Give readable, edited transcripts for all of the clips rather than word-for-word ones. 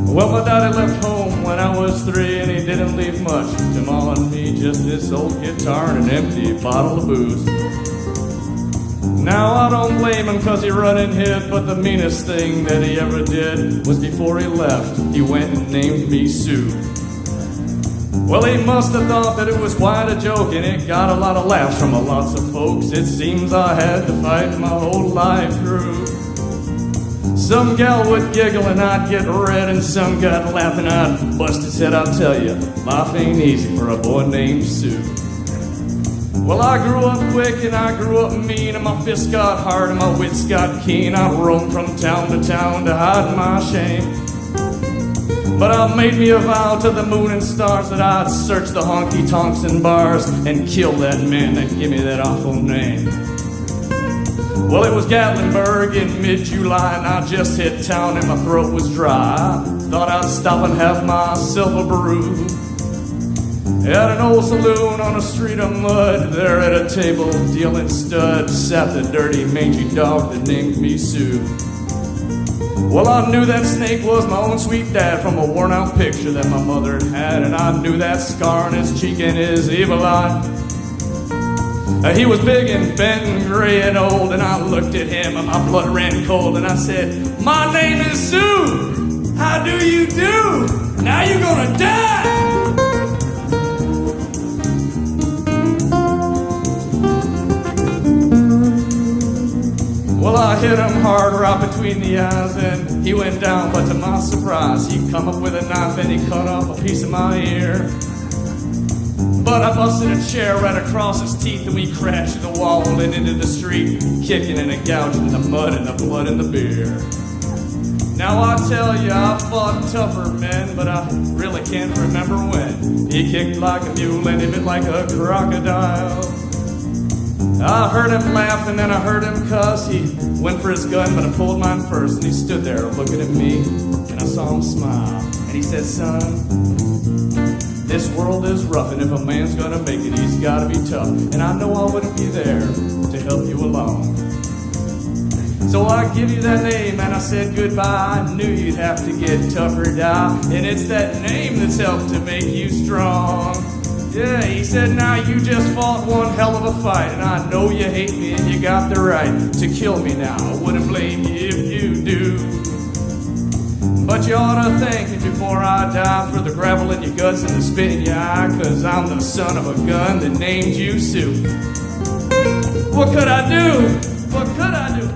Well, my daddy left home when I was 3, and he didn't leave much to Ma and me, just this old guitar and an empty bottle of booze. Now I don't blame him 'cause he run and hid, but the meanest thing that he ever did was before he left, he went and named me Sue. Well, he must have thought that it was quite a joke, and it got a lot of laughs from lots of folks. It seems I had to fight my whole life through. Some gal would giggle and I'd get red, and some got laughing, I'd bust his head. I'll tell you, life ain't easy for a boy named Sue. Well, I grew up quick and I grew up mean, and my fists got hard and my wits got keen. I roamed from town to town to hide my shame. But I made me a vow to the moon and stars that I'd search the honky-tonks and bars and kill that man that gave me that awful name. Well, it was Gatlinburg in mid-July, and I just hit town and my throat was dry. I thought I'd stop and have myself a brew at an old saloon on a street of mud. There at a table dealing stud sat the dirty mangy dog that named me Sue. Well, I knew that snake was my own sweet dad from a worn-out picture that my mother had, and I knew that scar on his cheek and his evil eye. He was big and bent and gray and old, and I looked at him and my blood ran cold, and I said, "My name is Sue. How do you do? Now you're gonna die." Well, I hit him hard right between the eyes, and he went down, but to my surprise, he come up with a knife and he cut off a piece of my ear. But I busted a chair right across his teeth, and we crashed to the wall and into the street, kicking and gouging the mud and the blood and the beer. Now I tell you, I fought tougher men, but I really can't remember when. He kicked like a mule and he bit like a crocodile. I heard him laugh and then I heard him cuss. He went for his gun, but I pulled mine first, and he stood there looking at me, and I saw him smile, and he said, "Son, this world is rough, and if a man's gonna make it, he's gotta be tough. And I know I wouldn't be there to help you along. So I give you that name, and I said goodbye. I knew you'd have to get tough or die, and it's that name that's helped to make you strong." Yeah, he said, "Now you just fought one hell of a fight, and I know you hate me, and you got the right to kill me now. I wouldn't blame you if you do. But you ought to thank me before I die for the gravel in your guts and the spit in your eye, 'cause I'm the son of a gun that named you Sue." What could I do? What could I do?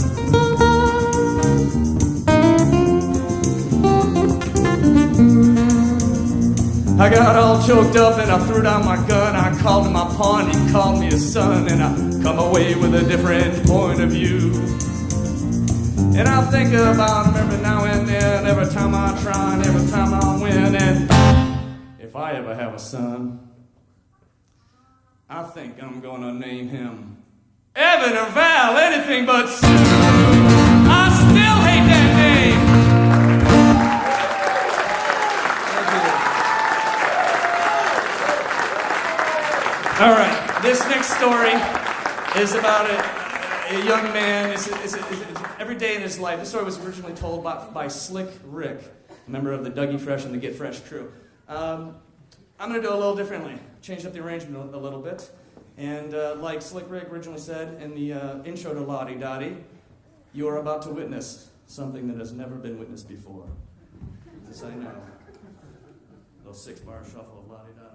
I got all choked up and I threw down my gun. I called him my paw and he called me his son, and I come away with a different point of view. And I think about him every now and then, every time I try and every time I win. And if I ever have a son, I think I'm gonna name him Evan or Val, anything but Sue. I still hate that name. All right, this next story is about a young man. It's every day in his life. This story was originally told by Slick Rick, a member of the Dougie Fresh and the Get Fresh crew. I'm going to do it a little differently, change up the arrangement a little bit. And like Slick Rick originally said in the intro to Lottie Dottie, you are about to witness something that has never been witnessed before. This I know. A little 6-bar shuffle of Lottie Dottie.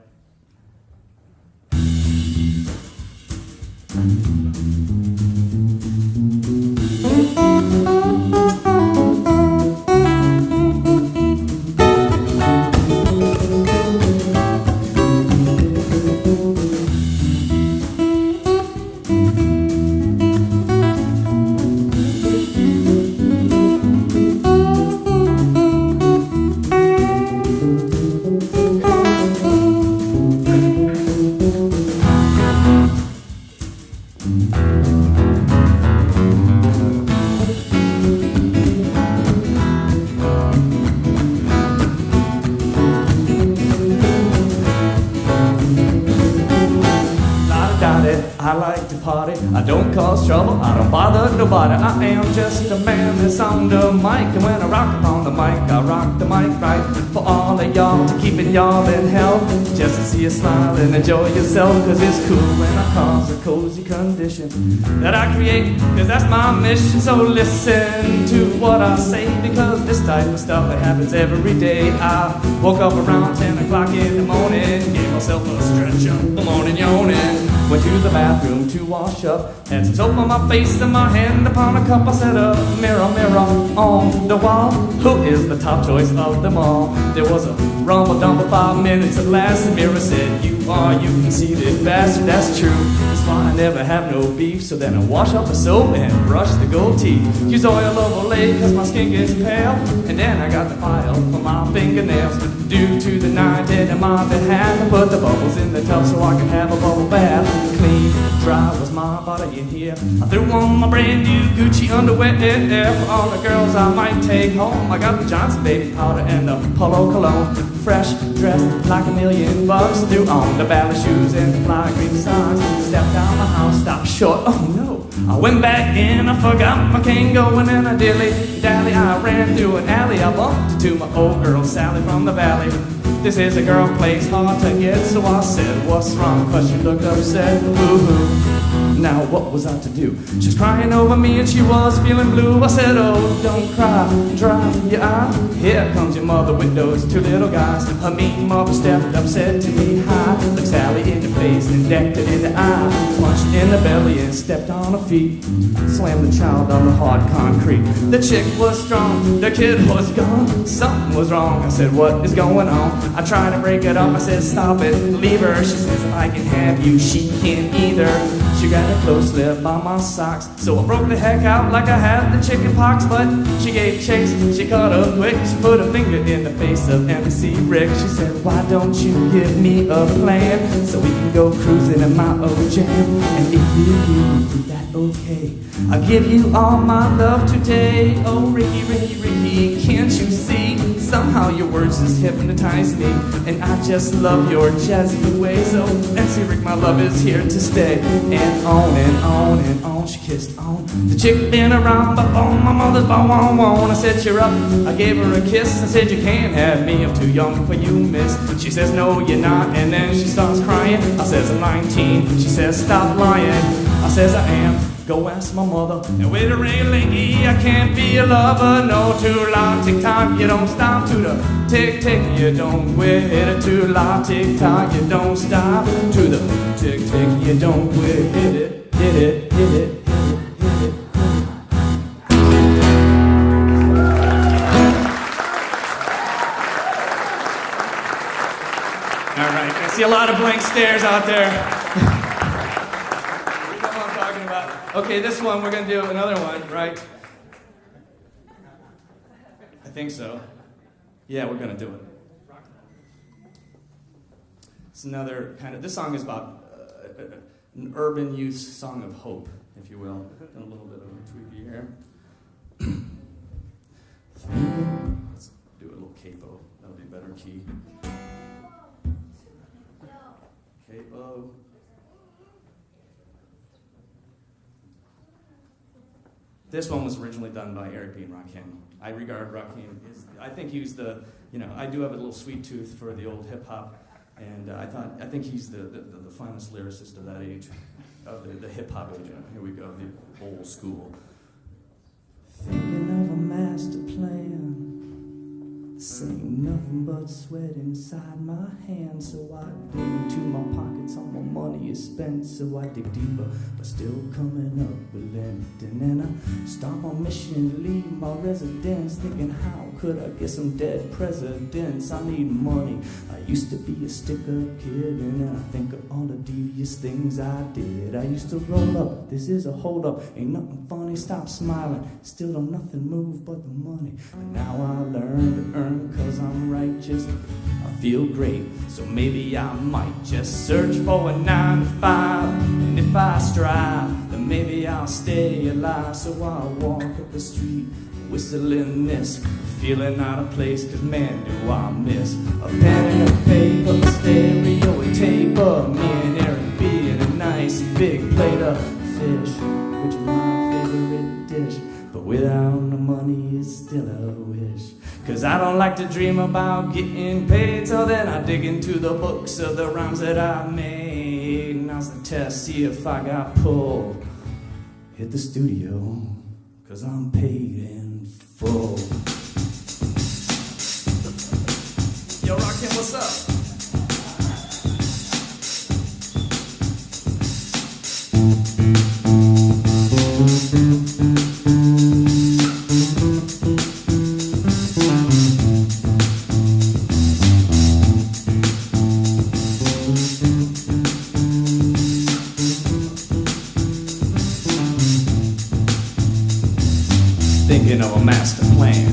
I like to party, I don't cause trouble, I don't bother nobody. I am just a man that's on the mic, and when I rock upon the mic, I rock the mic right for all of y'all, to keeping y'all in health, just to see you smile and enjoy yourself, cause it's cool when I cause a cozy condition that I create, cause that's my mission. So listen to what I say, because this type of stuff, it happens every day. I woke up around 10 o'clock in the morning, gave myself a stretch up, the morning yawning, went to the bathroom to wash up, had some soap on my face and my hand upon a cup. I said, mirror, mirror on the wall, who is the top choice of them all? There was a rumble dumble 5 minutes at last. The mirror said, you are, you conceited bastard. That's true, that's why I never have no beef. So then I wash off the soap and brush the gold teeth. Use oil overlay cause my skin gets pale, and then I got the file for my fingernails. Due to the night in my behalf, I put the bubbles in the tub so I can have a bubble bath. Clean, dry was my body in here. I threw on my brand new Gucci underwear for all the girls I might take home. I got the Johnson baby powder and the Polo cologne. Fresh, dressed like $1,000,000. Threw on the ballet shoes and the fly green socks. Stepped down the house, stopped short. Oh no! I went back in, I forgot my Kango, and then I dilly-dally, I ran through an alley. I bumped into my old girl Sally from the valley. This is a girl place hard to get, so I said, what's wrong? Cause she looked upset, boo-hoo. Now what was I to do? She's crying over me and she was feeling blue. I said, oh, don't cry, dry your eye. Here comes your mother with those 2 little guys. Her mean mother stepped up, said to me, hi. Looked Sally in the face and decked her in the eye. Punched in the belly and stepped on her feet. Slammed the child on the hard concrete. The chick was strong, the kid was gone. Something was wrong, I said, what is going on? I tried to break it up, I said, stop it, leave her. She says, I can have you, she can't either. She got a close lip by my socks, so I broke the heck out like I had the chicken pox. But she gave chase, she caught up quick. She put a finger in the face of MC Rick. She said, why don't you give me a plan, so we can go cruising in my old jam? And if you give me that okay, I'll give you all my love today. Oh, Ricky, Ricky, Ricky, can't you see? Somehow your words just hypnotize me, and I just love your jazzy ways. So MC Rick, my love is here to stay. And on and on and on, she kissed on. The chick been around before my mother's born. I said, cheer up, I gave her a kiss. I said, you can't have me, I'm too young for you, miss. She says, no, you're not, and then she starts crying. I says, I'm 19, she says, stop lying. I says, I am. Go ask my mother. And with a ring-a-lingy, I can't be a lover. No, too long, tick-tock, you don't stop. To the tick-tick, you don't quit. Too long, tick-tock, you don't stop. To the tick-tick, you don't quit. Hit it, hit it, hit it, hit it, hit it. All right, I see a lot of blank stares out there. Okay, this one, we're going to do another one, right? I think so. Yeah, we're going to do it. It's another kind of, this song is about an urban youth song of hope, if you will. Done a little bit of a tweaky here. Let's do a little capo. That'll be a better key. Capo. This one was originally done by Eric B. and Rakim. I regard Rakim as, I think he was the, I do have a little sweet tooth for the old hip hop, and I think he's the finest lyricist of that age, of the hip hop age. Here we go, the old school. Thinking of a master plan, this ain't nothing but sweat inside my hands. So I dig into my pockets, all my money is spent. So I dig deeper, but still coming up with empty. And I start my mission to leave my residence, thinking how could I get some dead presidents? I need money. I used to be a stick-up kid, and then I think of all the devious things I did. I used to roll up, this is a hold-up, ain't nothing funny, stop smiling. Still don't nothing move but the money. But now I learn to earn cause I'm righteous. I feel great, so maybe I might just search for a 9 to 5. And if I strive, then maybe I'll stay alive. So I walk up the street, whistling this, feeling out of place, cause man do I miss a pen and a paper, a stereo, a tape of me and Eric being a nice nice big plate of fish, which is my favorite dish. But without the money, it's still a wish. 'Cause I don't like to dream about getting paid, so then I dig into the books of the rhymes that I made. Now's the test, see if I got pulled. Hit the studio, 'cause I'm paid in full. Yo, Rockin', what's up? Thinking of a master plan.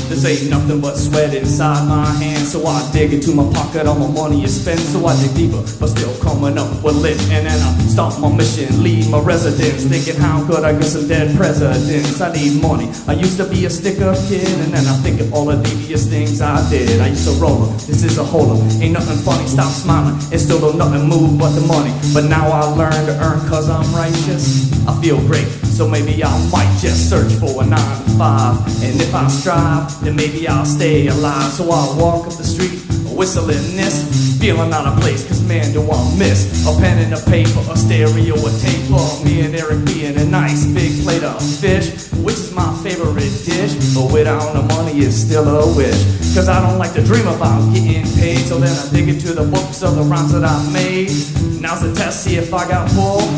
This ain't nothing but sweat inside my hands. So I dig into my pocket, all my money is spent. So I dig deeper, but still coming up with lit. And then I start my mission, leave my residence. Thinking how could I get some dead presidents? I need money. I used to be a stick-up kid, and then I think of all the devious things I did. I used to roll up, this is a holdup. Ain't nothing funny, stop smiling. And still don't nothing move but the money. But now I learn to earn 'cause I'm righteous. I feel great, so maybe I might just search for a 9 to 5. And if I strive, then maybe I'll stay alive. So I walk up the street, whistling this, feeling out of place, 'cause man do I miss a pen and a paper, a stereo, a tape of me and Eric being a nice big plate of fish, which is my favorite dish. But without the money, it's still a wish. 'Cause I don't like to dream about getting paid, so then I dig into the books of the rhymes that I made. Now's the test, see if I got pulled.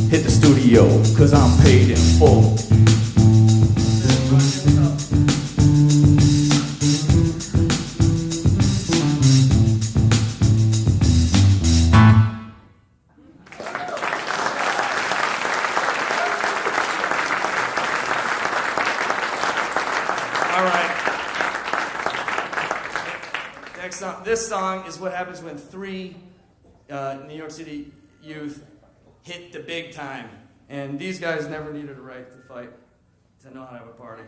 Hit the studio, 'cause I'm paid in full. All right. Next song. This song is what happens when 3 New York City youth hit the big time. And these guys never needed a right to fight to know how to have a party.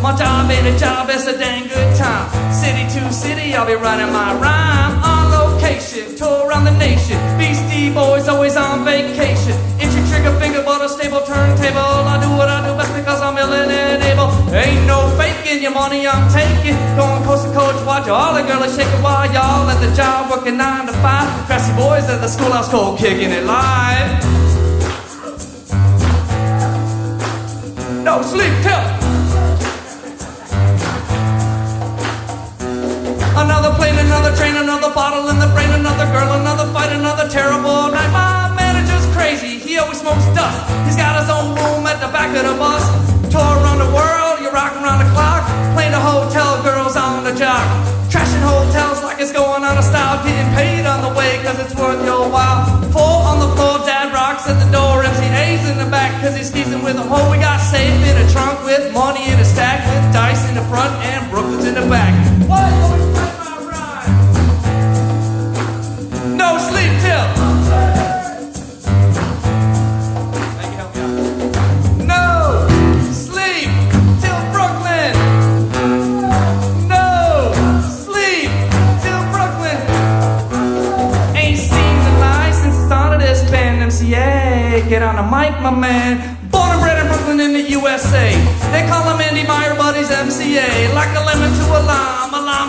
My job ain't a job, it's a dang good time. City to city, I'll be running my rhyme. On location, tour around the nation. Beastie Boys always on vacation. Inch and trigger finger, but a stable turntable. I do what I do best because I'm willing and able. Ain't no faking your money, I'm taking. Going coast to coast, watch all the girls shaking while y'all at the job working 9 to 5. Grassy boys at the schoolhouse cold kicking it live. No sleep till another plane, another train, another bottle in the brain, another girl, another fight, another terrible night. My manager's crazy, he always smokes dust. He's got his own room at the back of the bus. Tour around the world, you rock around the clock. Playing the hotel girls on the jock. Trashing hotels like it's going out of style. Getting paid on the way cause it's worth your while. Full on the floor, dad rocks at the door. MCA's in the back cause he's skeezing with a hoe. We got safe in a trunk with money in a stack. With dice in the front and Brooklyn's in the back. What? No sleep till. Thank you, help me out. No sleep till Brooklyn. No sleep till Brooklyn. Ain't seen the light since the start of this band. MCA, get on the mic, my man. Born and bred in Brooklyn in the USA. They call him Andy Meyer, but he's MCA. Like a lemon to a lime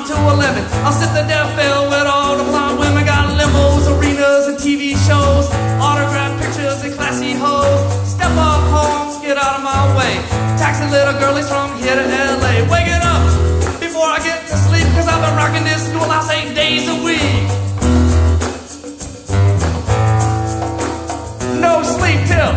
to a lemon. I'll sit the death bill with all the fly women. Got limos, arenas, and TV shows. Autograph pictures and classy hoes. Step off homes, get out of my way. Taxi little girlies from here to LA. Waking up before I get to sleep, cause I've been rocking this schoolhouse 8 days a week. No sleep till.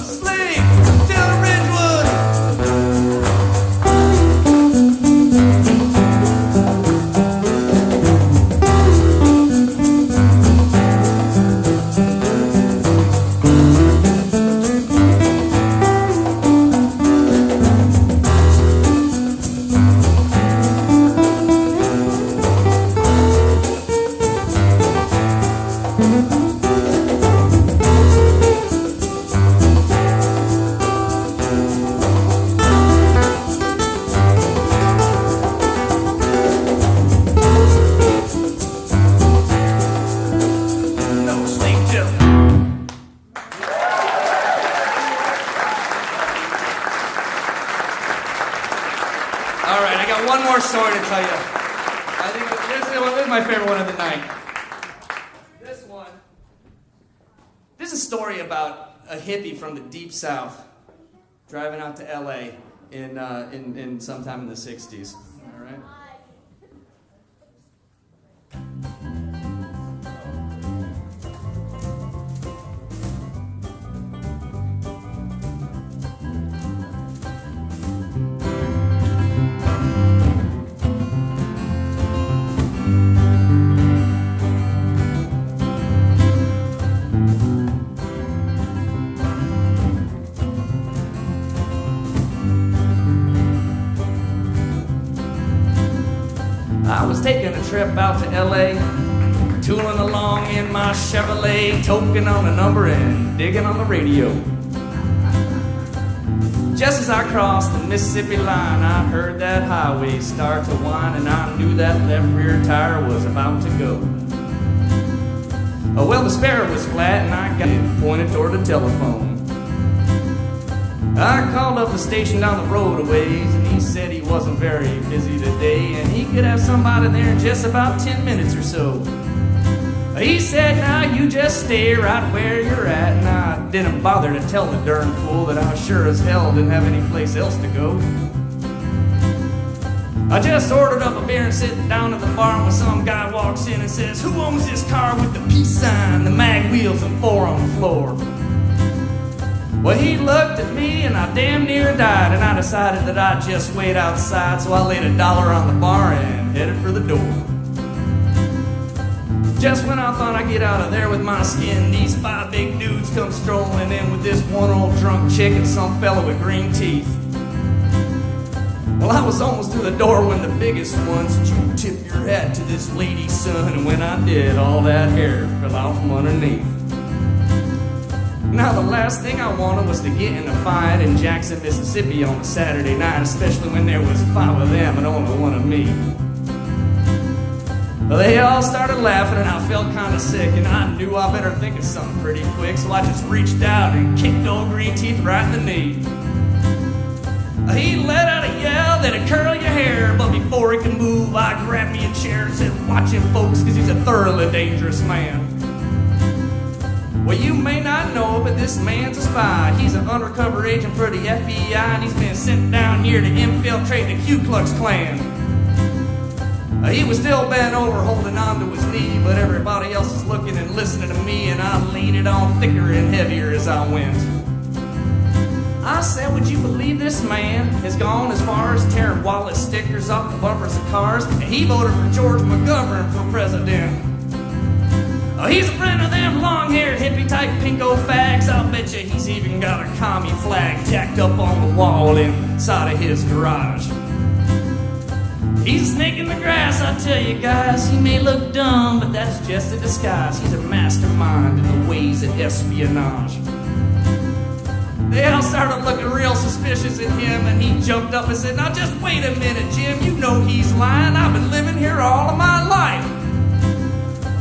Sleep is my favorite one of the night. This one. This is a story about a hippie from the deep south driving out to L.A. in sometime in the 60s. All right. I was taking a trip out to L.A., tooling along in my Chevrolet, toking on a number and digging on the radio. Just as I crossed the Mississippi line, I heard that highway start to whine, and I knew that left rear tire was about to go. Oh, well, the spare was flat, and I got it pointed toward the telephone. I called up the station down the road a ways, and he said he wasn't very busy today, and he could have somebody there in just about 10 minutes or so. He said, now you just stay right where you're at, and I didn't bother to tell the darn fool that I sure as hell didn't have any place else to go. I just ordered up a beer and sit down at the bar when some guy walks in and says, who owns this car with the peace sign, the mag wheels, and 4 on the floor? Well, he looked at me and I damn near died, and I decided that I'd just wait outside, so I laid $1 on the bar and headed for the door. Just when I thought I'd get out of there with my skin, these 5 big dudes come strolling in with this one old drunk chick and some fella with green teeth. Well, I was almost to the door when the biggest one said, you tip your hat to this lady, son, and when I did, all that hair fell out from underneath. Now, the last thing I wanted was to get in a fight in Jackson, Mississippi on a Saturday night, especially when there was 5 of them and only 1 of me. Well, they all started laughing and I felt kind of sick, and I knew I better think of something pretty quick, so I just reached out and kicked old Green Teeth right in the knee. He let out a yell that'd curl your hair, but before he could move, I grabbed me a chair and said, watch him, folks, because he's a thoroughly dangerous man. Well, you may not know, but this man's a spy. He's an undercover agent for the FBI, and he's been sent down here to infiltrate the Ku Klux Klan. He was still bent over, holding on to his knee, but everybody else was looking and listening to me, and I leaned it on thicker and heavier as I went. I said, would you believe this man has gone as far as tearing Wallace stickers off the bumpers of cars, and he voted for George McGovern for president. He's a friend of them long-haired hippie-type pinko fags. I'll bet you he's even got a commie flag tacked up on the wall inside of his garage. He's a snake in the grass, I tell you guys. He may look dumb, but that's just a disguise. He's a mastermind in the ways of espionage. They all started looking real suspicious at him, and he jumped up and said, now just wait a minute, Jim. You know he's lying. I've been living here all of my life.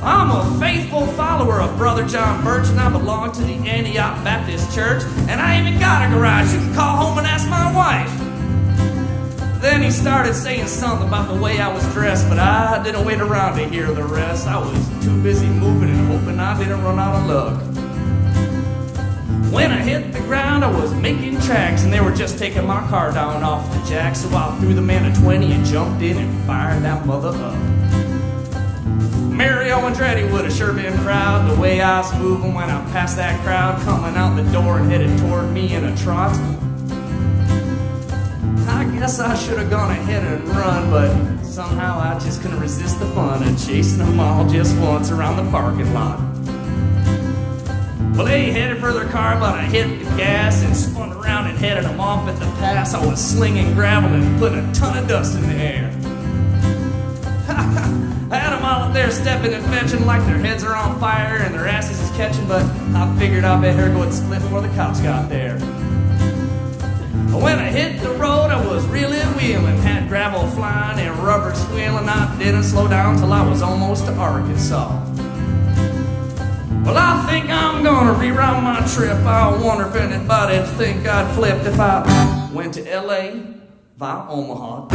I'm a faithful follower of Brother John Birch, and I belong to the Antioch Baptist Church, and I even got a garage. You can call home and ask my wife. Then he started saying something about the way I was dressed, but I didn't wait around to hear the rest. I was too busy moving and hoping I didn't run out of luck. When I hit the ground, I was making tracks, and they were just taking my car down off the jack, so I threw the man a 20 and jumped in and fired that mother up. Mary Andretti would have sure been proud the way I was moving when I passed that crowd coming out the door and headed toward me in a trot. I guess I should have gone ahead and run, but somehow I just couldn't resist the fun of chasing them all just once around the parking lot. Well, they headed for their car, but I hit the gas and spun around and headed them off at the pass. I was slinging gravel and putting a ton of dust in the air. I had them all up there stepping and fetching like their heads are on fire and their asses is catching, but I figured I'd better go and split before the cops got there. When I hit the road, I was really wheeling, had gravel flying and rubber squealing. I didn't slow down till I was almost to Arkansas. Well, I think I'm gonna reroute my trip. I wonder if anybody'd think I'd flipped if I went to L.A. via Omaha.